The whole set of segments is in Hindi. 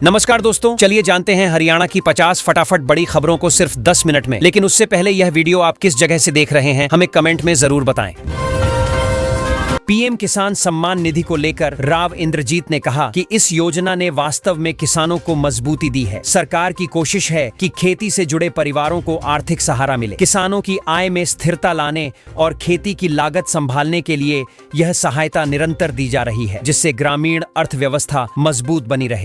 नमस्कार दोस्तों, चलिए जानते हैं हरियाणा की 50 फटाफट बड़ी खबरों को सिर्फ 10 मिनट में। लेकिन उससे पहले यह वीडियो आप किस जगह से देख रहे हैं हमें कमेंट में जरूर बताएं। पीएम किसान सम्मान निधि को लेकर राव इंद्रजीत ने कहा कि इस योजना ने वास्तव में किसानों को मजबूती दी है। सरकार की कोशिश है कि खेती से जुड़े परिवारों को आर्थिक सहारा मिले। किसानों की आय में स्थिरता लाने और खेती की लागत संभालने के लिए यह सहायता निरंतर दी जा रही है, जिससे ग्रामीण अर्थव्यवस्था मजबूत बनी रहे।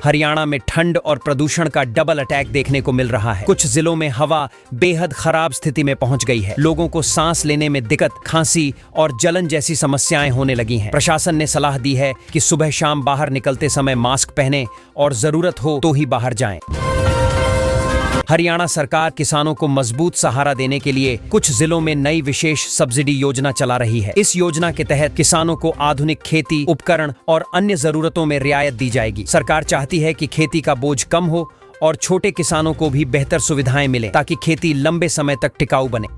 हरियाणा में ठंड और प्रदूषण का डबल अटैक देखने को मिल रहा है। कुछ जिलों में हवा बेहद खराब स्थिति में पहुंच गई है। लोगों को सांस लेने में दिक्कत, खांसी और जलन जैसी समस्याएं होने लगी हैं। प्रशासन ने सलाह दी है कि सुबह शाम बाहर निकलते समय मास्क पहनें और जरूरत हो तो ही बाहर जाएं। हरियाणा सरकार किसानों को मजबूत सहारा देने के लिए कुछ जिलों में नई विशेष सब्सिडी योजना चला रही है। इस योजना के तहत किसानों को आधुनिक खेती उपकरण और अन्य जरूरतों में रियायत दी जाएगी। सरकार चाहती है कि खेती का बोझ कम हो और छोटे किसानों को भी बेहतर सुविधाएं मिलें, ताकि खेती लंबे समय तक टिकाऊ बने।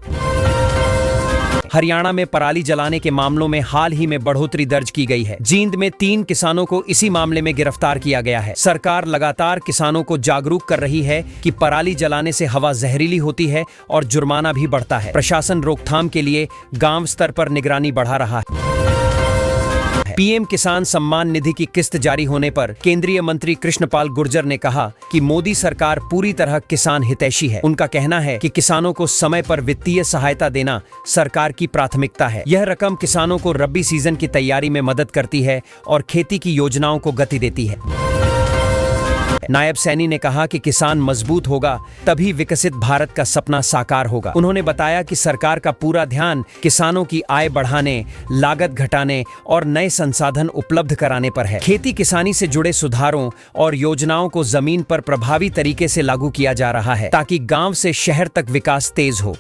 हरियाणा में पराली जलाने के मामलों में हाल ही में बढ़ोतरी दर्ज की गई है। जींद में 3 किसानों को इसी मामले में गिरफ्तार किया गया है। सरकार लगातार किसानों को जागरूक कर रही है कि पराली जलाने से हवा जहरीली होती है और जुर्माना भी बढ़ता है। प्रशासन रोकथाम के लिए गांव स्तर पर निगरानी बढ़ा रहा है। पीएम किसान सम्मान निधि की किस्त जारी होने पर केंद्रीय मंत्री कृष्णपाल गुर्जर ने कहा कि मोदी सरकार पूरी तरह किसान हितैषी है। उनका कहना है कि किसानों को समय पर वित्तीय सहायता देना सरकार की प्राथमिकता है। यह रकम किसानों को रबी सीजन की तैयारी में मदद करती है और खेती की योजनाओं को गति देती है। नायब सैनी ने कहा कि किसान मजबूत होगा तभी विकसित भारत का सपना साकार होगा। उन्होंने बताया कि सरकार का पूरा ध्यान किसानों की आय बढ़ाने, लागत घटाने और नए संसाधन उपलब्ध कराने पर है। खेती किसानी से जुड़े सुधारों और योजनाओं को जमीन पर प्रभावी तरीके से लागू किया जा रहा है, ताकि गांव से शहर तक विकास तेज हो।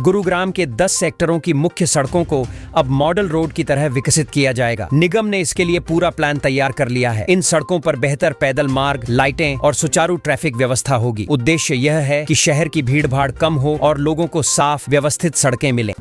गुरुग्राम के 10 सेक्टरों की मुख्य सड़कों को अब मॉडल रोड की तरह विकसित किया जाएगा। निगम ने इसके लिए पूरा प्लान तैयार कर लिया है। इन सड़कों पर बेहतर पैदल मार्ग, लाइटें और सुचारू ट्रैफिक व्यवस्था होगी। उद्देश्य यह है कि शहर की भीड़-भाड़ कम हो और लोगों को साफ व्यवस्थित सड़कें मिलें।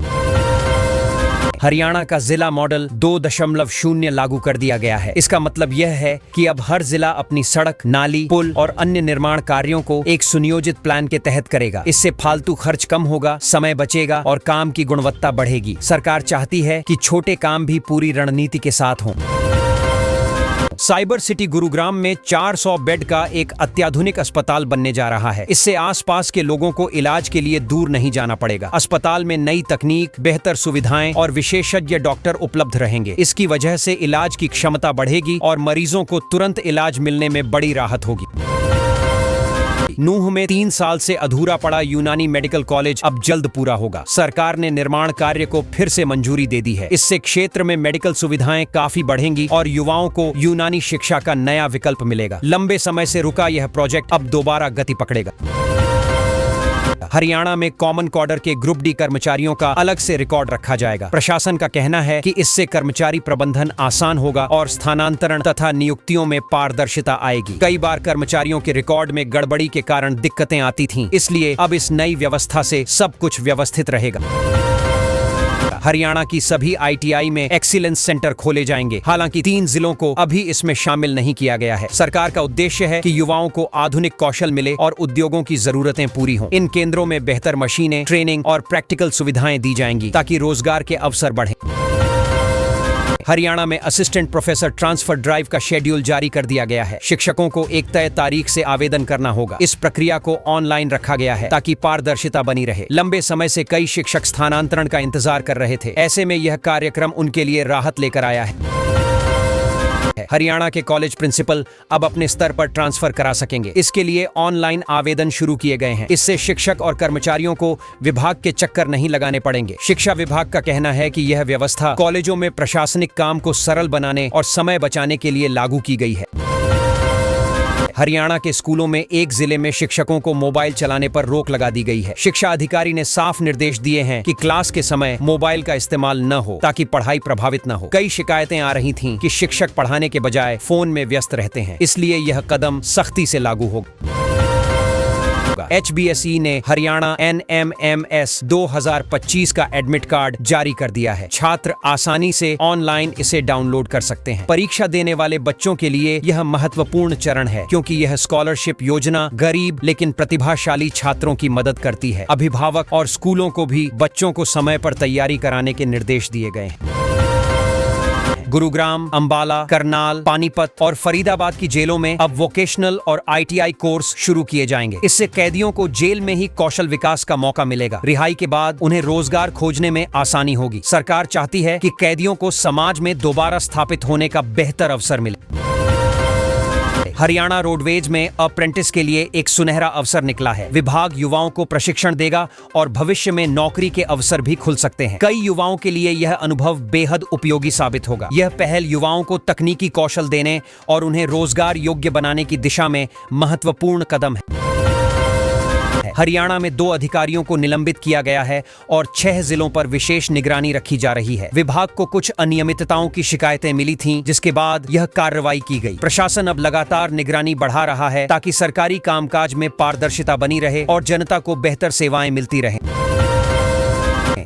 हरियाणा का जिला मॉडल 2.0 लागू कर दिया गया है। इसका मतलब यह है कि अब हर जिला अपनी सड़क, नाली, पुल और अन्य निर्माण कार्यों को एक सुनियोजित प्लान के तहत करेगा। इससे फालतू खर्च कम होगा, समय बचेगा और काम की गुणवत्ता बढ़ेगी। सरकार चाहती है कि छोटे काम भी पूरी रणनीति के साथ हों। साइबर सिटी गुरुग्राम में 400 बेड का एक अत्याधुनिक अस्पताल बनने जा रहा है। इससे आसपास के लोगों को इलाज के लिए दूर नहीं जाना पड़ेगा। अस्पताल में नई तकनीक, बेहतर सुविधाएं और विशेषज्ञ डॉक्टर उपलब्ध रहेंगे। इसकी वजह से इलाज की क्षमता बढ़ेगी और मरीजों को तुरंत इलाज मिलने में बड़ी राहत होगी। नूह में 3 साल से अधूरा पड़ा यूनानी मेडिकल कॉलेज अब जल्द पूरा होगा। सरकार ने निर्माण कार्य को फिर से मंजूरी दे दी है। इससे क्षेत्र में मेडिकल सुविधाएं काफी बढ़ेंगी और युवाओं को यूनानी शिक्षा का नया विकल्प मिलेगा। लंबे समय से रुका यह प्रोजेक्ट अब दोबारा गति पकड़ेगा। हरियाणा में कॉमन कॉडर के ग्रुप डी कर्मचारियों का अलग से रिकॉर्ड रखा जाएगा। प्रशासन का कहना है कि इससे कर्मचारी प्रबंधन आसान होगा और स्थानांतरण तथा नियुक्तियों में पारदर्शिता आएगी। कई बार कर्मचारियों के रिकॉर्ड में गड़बड़ी के कारण दिक्कतें आती थीं, इसलिए अब इस नई व्यवस्था से सब कुछ व्यवस्थित रहेगा। हरियाणा की सभी ITI में एक्सीलेंस सेंटर खोले जाएंगे। हालांकि 3 जिलों को अभी इसमें शामिल नहीं किया गया है। सरकार का उद्देश्य है कि युवाओं को आधुनिक कौशल मिले और उद्योगों की जरूरतें पूरी हों। इन केंद्रों में बेहतर मशीनें, ट्रेनिंग और प्रैक्टिकल सुविधाएं दी जाएंगी, ताकि रोजगार के अवसर बढ़ें। हरियाणा में असिस्टेंट प्रोफेसर ट्रांसफर ड्राइव का शेड्यूल जारी कर दिया गया है। शिक्षकों को एक तय तारीख से आवेदन करना होगा। इस प्रक्रिया को ऑनलाइन रखा गया है, ताकि पारदर्शिता बनी रहे। लंबे समय से कई शिक्षक स्थानांतरण का इंतजार कर रहे थे। ऐसे में यह कार्यक्रम उनके लिए राहत लेकर आया है। हरियाणा के कॉलेज प्रिंसिपल अब अपने स्तर पर ट्रांसफर करा सकेंगे। इसके लिए ऑनलाइन आवेदन शुरू किए गए हैं। इससे शिक्षक और कर्मचारियों को विभाग के चक्कर नहीं लगाने पड़ेंगे। शिक्षा विभाग का कहना है कि यह व्यवस्था कॉलेजों में प्रशासनिक काम को सरल बनाने और समय बचाने के लिए लागू की गई है। हरियाणा के स्कूलों में एक जिले में शिक्षकों को मोबाइल चलाने पर रोक लगा दी गई है। शिक्षा अधिकारी ने साफ निर्देश दिए हैं कि क्लास के समय मोबाइल का इस्तेमाल न हो, ताकि पढ़ाई प्रभावित न हो। कई शिकायतें आ रही थीं कि शिक्षक पढ़ाने के बजाय फोन में व्यस्त रहते हैं, इसलिए यह कदम सख्ती से लागू होगा। होगा। HBSE ने हरियाणा NMMS 2025 का एडमिट कार्ड जारी कर दिया है। छात्र आसानी से ऑनलाइन इसे डाउनलोड कर सकते हैं। परीक्षा देने वाले बच्चों के लिए यह महत्वपूर्ण चरण है क्योंकि यह स्कॉलरशिप योजना गरीब लेकिन प्रतिभाशाली छात्रों की मदद करती है। अभिभावक और स्कूलों को भी बच्चों को समय पर तैयारी कराने के निर्देश दिए गए हैं। गुरुग्राम, अंबाला, करनाल, पानीपत और फरीदाबाद की जेलों में अब वोकेशनल और ITI कोर्स शुरू किए जाएंगे। इससे कैदियों को जेल में ही कौशल विकास का मौका मिलेगा। रिहाई के बाद उन्हें रोजगार खोजने में आसानी होगी। सरकार चाहती है कि कैदियों को समाज में दोबारा स्थापित होने का बेहतर अवसर मिले। हरियाणा रोडवेज में अप्रेंटिस के लिए एक सुनहरा अवसर निकला है। विभाग युवाओं को प्रशिक्षण देगा और भविष्य में नौकरी के अवसर भी खुल सकते हैं। कई युवाओं के लिए यह अनुभव बेहद उपयोगी साबित होगा। यह पहल युवाओं को तकनीकी कौशल देने और उन्हें रोजगार योग्य बनाने की दिशा में महत्वपूर्ण कदम है। हरियाणा में 2 अधिकारियों को निलंबित किया गया है और 6 जिलों पर विशेष निगरानी रखी जा रही है। विभाग को कुछ अनियमितताओं की शिकायतें मिली थीं, जिसके बाद यह कार्रवाई की गई। प्रशासन अब लगातार निगरानी बढ़ा रहा है ताकि सरकारी कामकाज में पारदर्शिता बनी रहे और जनता को बेहतर सेवाएं मिलती रहें।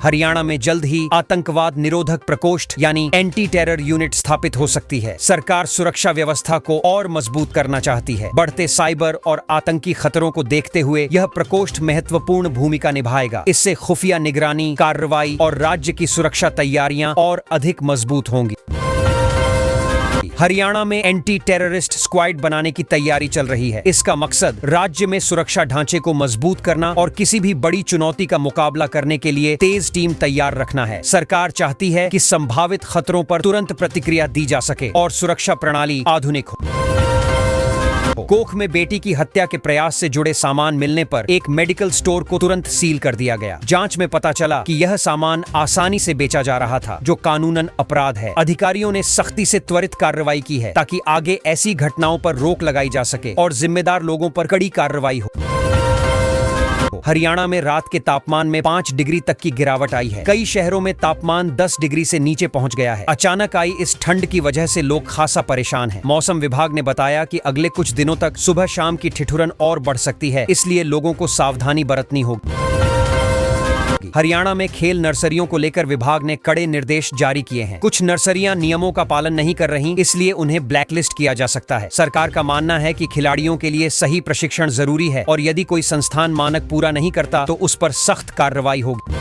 हरियाणा में जल्द ही आतंकवाद निरोधक प्रकोष्ठ यानी एंटी टेरर यूनिट स्थापित हो सकती है। सरकार सुरक्षा व्यवस्था को और मजबूत करना चाहती है। बढ़ते साइबर और आतंकी खतरों को देखते हुए यह प्रकोष्ठ महत्वपूर्ण भूमिका निभाएगा। इससे खुफिया निगरानी, कार्रवाई और राज्य की सुरक्षा तैयारियां और अधिक मजबूत होंगी। हरियाणा में एंटी टेररिस्ट स्क्वाड बनाने की तैयारी चल रही है। इसका मकसद राज्य में सुरक्षा ढांचे को मजबूत करना और किसी भी बड़ी चुनौती का मुकाबला करने के लिए तेज टीम तैयार रखना है। सरकार चाहती है कि संभावित खतरों पर तुरंत प्रतिक्रिया दी जा सके और सुरक्षा प्रणाली आधुनिक हो। कोख में बेटी की हत्या के प्रयास से जुड़े सामान मिलने पर एक मेडिकल स्टोर को तुरंत सील कर दिया गया। जांच में पता चला कि यह सामान आसानी से बेचा जा रहा था, जो कानूनन अपराध है। अधिकारियों ने सख्ती से त्वरित कार्रवाई की है ताकि आगे ऐसी घटनाओं पर रोक लगाई जा सके और जिम्मेदार लोगों पर कड़ी कार्रवाई हो। हरियाणा में रात के तापमान में 5 डिग्री तक की गिरावट आई है। कई शहरों में तापमान 10 डिग्री से नीचे पहुंच गया है। अचानक आई इस ठंड की वजह से लोग खासा परेशान हैं। मौसम विभाग ने बताया कि अगले कुछ दिनों तक सुबह शाम की ठिठुरन और बढ़ सकती है, इसलिए लोगों को सावधानी बरतनी होगी। हरियाणा में खेल नर्सरियों को लेकर विभाग ने कड़े निर्देश जारी किए हैं। कुछ नर्सरियां नियमों का पालन नहीं कर रही, इसलिए उन्हें ब्लैकलिस्ट किया जा सकता है। सरकार का मानना है कि खिलाड़ियों के लिए सही प्रशिक्षण जरूरी है और यदि कोई संस्थान मानक पूरा नहीं करता तो उस पर सख्त कार्रवाई होगी।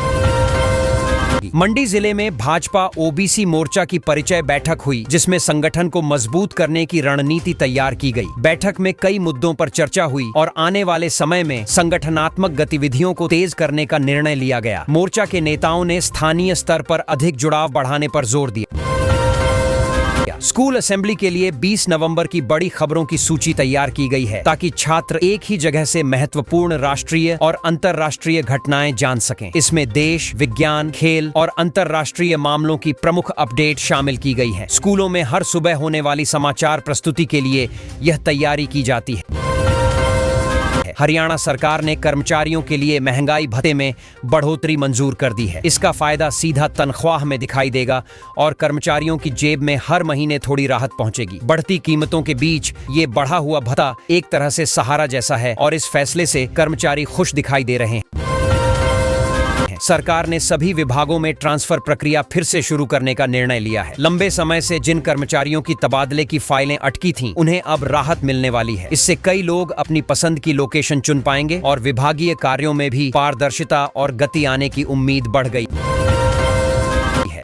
मंडी जिले में भाजपा OBC मोर्चा की परिचय बैठक हुई, जिसमें संगठन को मजबूत करने की रणनीति तैयार की गई। बैठक में कई मुद्दों पर चर्चा हुई और आने वाले समय में संगठनात्मक गतिविधियों को तेज करने का निर्णय लिया गया। मोर्चा के नेताओं ने स्थानीय स्तर पर अधिक जुड़ाव बढ़ाने पर जोर दिया। स्कूल असेंबली के लिए 20 नवंबर की बड़ी खबरों की सूची तैयार की गई है ताकि छात्र एक ही जगह से महत्वपूर्ण राष्ट्रीय और अंतर्राष्ट्रीय घटनाएं जान सकें। इसमें देश, विज्ञान, खेल और अंतर्राष्ट्रीय मामलों की प्रमुख अपडेट शामिल की गई है। स्कूलों में हर सुबह होने वाली समाचार प्रस्तुति के लिए यह तैयारी की जाती है। हरियाणा सरकार ने कर्मचारियों के लिए महंगाई भत्ते में बढ़ोतरी मंजूर कर दी है। इसका फायदा सीधा तनख्वाह में दिखाई देगा और कर्मचारियों की जेब में हर महीने थोड़ी राहत पहुंचेगी। बढ़ती कीमतों के बीच ये बढ़ा हुआ भत्ता एक तरह से सहारा जैसा है और इस फैसले से कर्मचारी खुश दिखाई दे रहे हैं। सरकार ने सभी विभागों में ट्रांसफर प्रक्रिया फिर से शुरू करने का निर्णय लिया है। लंबे समय से जिन कर्मचारियों की तबादले की फाइलें अटकी थीं, उन्हें अब राहत मिलने वाली है। इससे कई लोग अपनी पसंद की लोकेशन चुन पाएंगे और विभागीय कार्यों में भी पारदर्शिता और गति आने की उम्मीद बढ़ गई।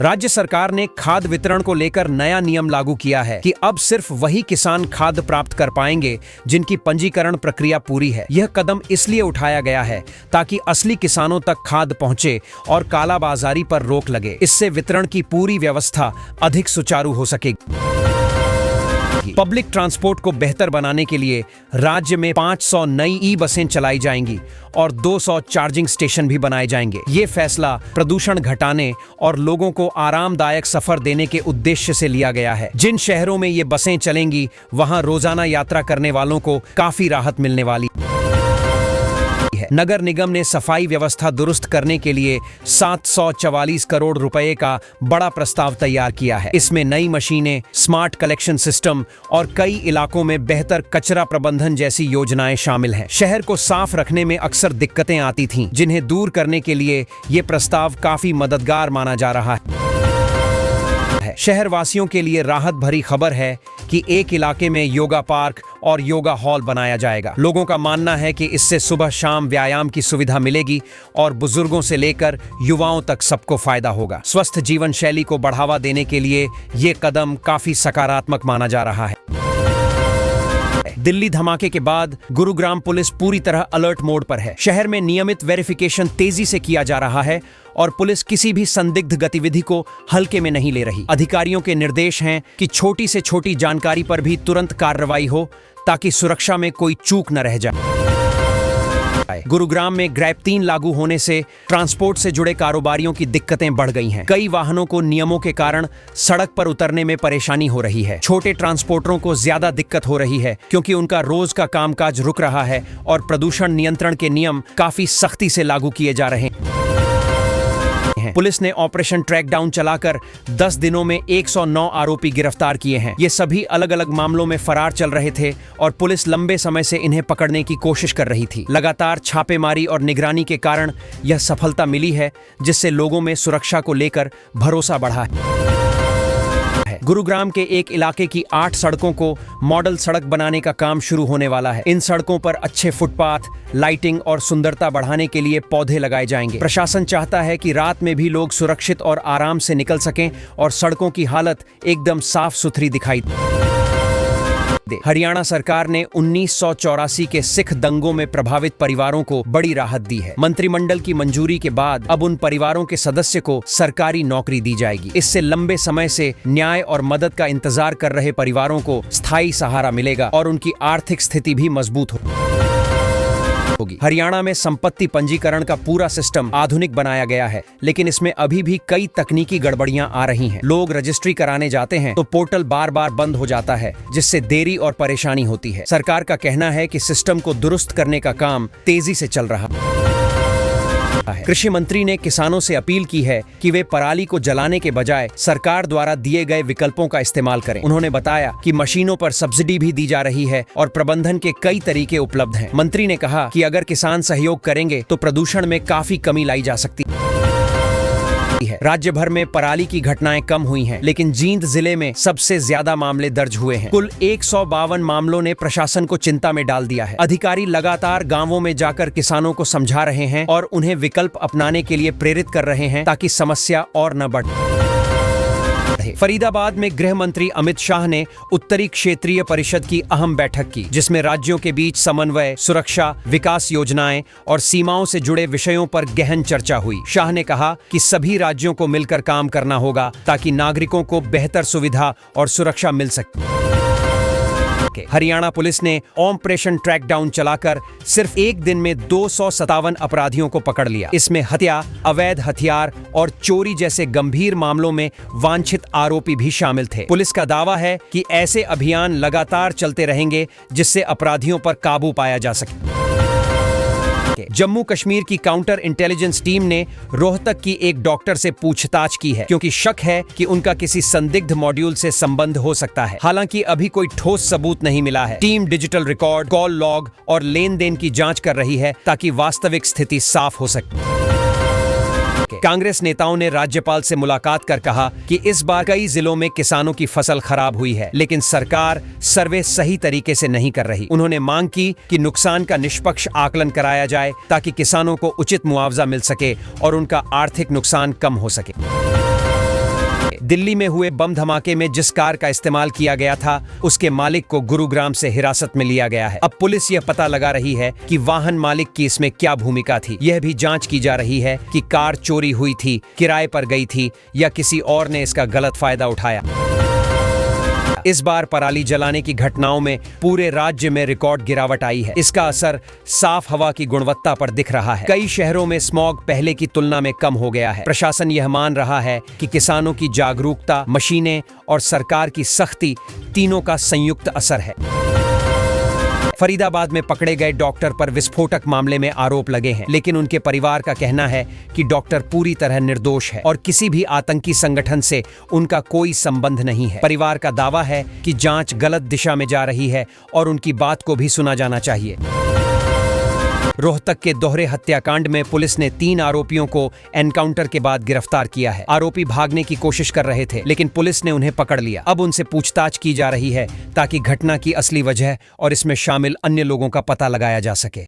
राज्य सरकार ने खाद वितरण को लेकर नया नियम लागू किया है कि अब सिर्फ वही किसान खाद प्राप्त कर पाएंगे जिनकी पंजीकरण प्रक्रिया पूरी है। यह कदम इसलिए उठाया गया है ताकि असली किसानों तक खाद पहुंचे और कालाबाजारी पर रोक लगे। इससे वितरण की पूरी व्यवस्था अधिक सुचारू हो सकेगी। पब्लिक ट्रांसपोर्ट को बेहतर बनाने के लिए राज्य में 500 नई ई-बसें चलाई जाएंगी और 200 चार्जिंग स्टेशन भी बनाए जाएंगे। ये फैसला प्रदूषण घटाने और लोगों को आरामदायक सफर देने के उद्देश्य से लिया गया है। जिन शहरों में ये बसें चलेंगी, वहां रोजाना यात्रा करने वालों को काफी राहत मिलने वाली है। है। नगर निगम ने सफाई व्यवस्था दुरुस्त करने के लिए 744 करोड़ रुपए का बड़ा प्रस्ताव तैयार किया है। इसमें नई मशीनें, स्मार्ट कलेक्शन सिस्टम और कई इलाकों में बेहतर कचरा प्रबंधन जैसी योजनाएं शामिल हैं। शहर को साफ रखने में अक्सर दिक्कतें आती थीं, जिन्हें दूर करने के लिए ये प्रस्ताव काफी मददगार माना जा रहा है। शहर वासियों के लिए राहत भरी खबर है कि एक इलाके में योगा पार्क और योगा हॉल बनाया जाएगा। लोगों का मानना है कि इससे सुबह शाम व्यायाम की सुविधा मिलेगी और बुजुर्गों से लेकर युवाओं तक सबको फायदा होगा। स्वस्थ जीवन शैली को बढ़ावा देने के लिए ये कदम काफी सकारात्मक माना जा रहा है। दिल्ली धमाके के बाद गुरुग्राम पुलिस पूरी तरह अलर्ट मोड पर है। शहर में नियमित वेरिफिकेशन तेजी से किया जा रहा है और पुलिस किसी भी संदिग्ध गतिविधि को हल्के में नहीं ले रही। अधिकारियों के निर्देश हैं कि छोटी से छोटी जानकारी पर भी तुरंत कार्रवाई हो, ताकि सुरक्षा में कोई चूक न रह जाए। गुरुग्राम में ग्रैब 3 लागू होने से ट्रांसपोर्ट से जुड़े कारोबारियों की दिक्कतें बढ़ गई हैं। कई वाहनों को नियमों के कारण सड़क पर उतरने में परेशानी हो रही है। छोटे ट्रांसपोर्टरों को ज्यादा दिक्कत हो रही है, क्योंकि उनका रोज का कामकाज रुक रहा है और प्रदूषण नियंत्रण के नियम काफी सख्ती से लागू किए जा रहे हैं। पुलिस ने ऑपरेशन ट्रैक डाउन चलाकर 10 दिनों में 109 आरोपी गिरफ्तार किए हैं। ये सभी अलग अलग मामलों में फरार चल रहे थे और पुलिस लंबे समय से इन्हें पकड़ने की कोशिश कर रही थी। लगातार छापेमारी और निगरानी के कारण यह सफलता मिली है, जिससे लोगों में सुरक्षा को लेकर भरोसा बढ़ा है। गुरुग्राम के एक इलाके की 8 सड़कों को मॉडल सड़क बनाने का काम शुरू होने वाला है। इन सड़कों पर अच्छे फुटपाथ, लाइटिंग और सुंदरता बढ़ाने के लिए पौधे लगाए जाएंगे। प्रशासन चाहता है कि रात में भी लोग सुरक्षित और आराम से निकल सकें और सड़कों की हालत एकदम साफ सुथरी दिखाई दे। हरियाणा सरकार ने 1984 के सिख दंगों में प्रभावित परिवारों को बड़ी राहत दी है। मंत्रिमंडल की मंजूरी के बाद अब उन परिवारों के सदस्य को सरकारी नौकरी दी जाएगी। इससे लंबे समय से न्याय और मदद का इंतजार कर रहे परिवारों को स्थायी सहारा मिलेगा और उनकी आर्थिक स्थिति भी मजबूत होगी। हरियाणा में संपत्ति पंजीकरण का पूरा सिस्टम आधुनिक बनाया गया है, लेकिन इसमें अभी भी कई तकनीकी गड़बड़ियां आ रही हैं। लोग रजिस्ट्री कराने जाते हैं तो पोर्टल बार बार बंद हो जाता है, जिससे देरी और परेशानी होती है। सरकार का कहना है कि सिस्टम को दुरुस्त करने का काम तेजी से चल रहा है। कृषि मंत्री ने किसानों से अपील की है कि वे पराली को जलाने के बजाय सरकार द्वारा दिए गए विकल्पों का इस्तेमाल करें। उन्होंने बताया कि मशीनों पर सब्सिडी भी दी जा रही है और प्रबंधन के कई तरीके उपलब्ध हैं। मंत्री ने कहा कि अगर किसान सहयोग करेंगे तो प्रदूषण में काफी कमी लाई जा सकती है। राज्य भर में पराली की घटनाएं कम हुई हैं, लेकिन जींद जिले में सबसे ज्यादा मामले दर्ज हुए हैं। कुल 152 मामलों ने प्रशासन को चिंता में डाल दिया है। अधिकारी लगातार गांवों में जाकर किसानों को समझा रहे हैं और उन्हें विकल्प अपनाने के लिए प्रेरित कर रहे हैं, ताकि समस्या और न बढ़े। फरीदाबाद में गृह मंत्री अमित शाह ने उत्तरी क्षेत्रीय परिषद की अहम बैठक की, जिसमें राज्यों के बीच समन्वय, सुरक्षा, विकास योजनाएं और सीमाओं से जुड़े विषयों पर गहन चर्चा हुई। शाह ने कहा कि सभी राज्यों को मिलकर काम करना होगा, ताकि नागरिकों को बेहतर सुविधा और सुरक्षा मिल सके। हरियाणा पुलिस ने ऑपरेशन ट्रैक डाउन चलाकर सिर्फ एक दिन में 257 अपराधियों को पकड़ लिया। इसमें हत्या, अवैध हथियार और चोरी जैसे गंभीर मामलों में वांछित आरोपी भी शामिल थे। पुलिस का दावा है कि ऐसे अभियान लगातार चलते रहेंगे, जिससे अपराधियों पर काबू पाया जा सके। जम्मू कश्मीर की काउंटर इंटेलिजेंस टीम ने रोहतक की एक डॉक्टर से पूछताछ की है, क्योंकि शक है कि उनका किसी संदिग्ध मॉड्यूल से संबंध हो सकता है। हालांकि अभी कोई ठोस सबूत नहीं मिला है। Team digital record, call log और लेन देन की जांच कर रही है, ताकि वास्तविक स्थिति साफ हो सके। कांग्रेस नेताओं ने राज्यपाल से मुलाकात कर कहा कि इस बार कई जिलों में किसानों की फसल खराब हुई है, लेकिन सरकार सर्वे सही तरीके से नहीं कर रही। उन्होंने मांग की कि नुकसान का निष्पक्ष आकलन कराया जाए, ताकि किसानों को उचित मुआवजा मिल सके और उनका आर्थिक नुकसान कम हो सके। दिल्ली में हुए बम धमाके में जिस कार का इस्तेमाल किया गया था, उसके मालिक को गुरुग्राम से हिरासत में लिया गया है। अब पुलिस यह पता लगा रही है कि वाहन मालिक की इसमें क्या भूमिका थी। यह भी जांच की जा रही है कि कार चोरी हुई थी, किराए पर गई थी या किसी और ने इसका गलत फायदा उठाया। इस बार पराली जलाने की घटनाओं में पूरे राज्य में रिकॉर्ड गिरावट आई है। इसका असर साफ हवा की गुणवत्ता पर दिख रहा है। कई शहरों में स्मॉग पहले की तुलना में कम हो गया है। प्रशासन यह मान रहा है कि किसानों की जागरूकता, मशीनें और सरकार की सख्ती, तीनों का संयुक्त असर है। फरीदाबाद में पकड़े गए डॉक्टर पर विस्फोटक मामले में आरोप लगे हैं, लेकिन उनके परिवार का कहना है कि डॉक्टर पूरी तरह निर्दोष है और किसी भी आतंकी संगठन से उनका कोई संबंध नहीं है। परिवार का दावा है कि जांच गलत दिशा में जा रही है और उनकी बात को भी सुना जाना चाहिए। रोहतक के दोहरे हत्याकांड में पुलिस ने 3 आरोपियों को एनकाउंटर के बाद गिरफ्तार किया है। आरोपी भागने की कोशिश कर रहे थे, लेकिन पुलिस ने उन्हें पकड़ लिया। अब उनसे पूछताछ की जा रही है ताकि घटना की असली वजह और इसमें शामिल अन्य लोगों का पता लगाया जा सके।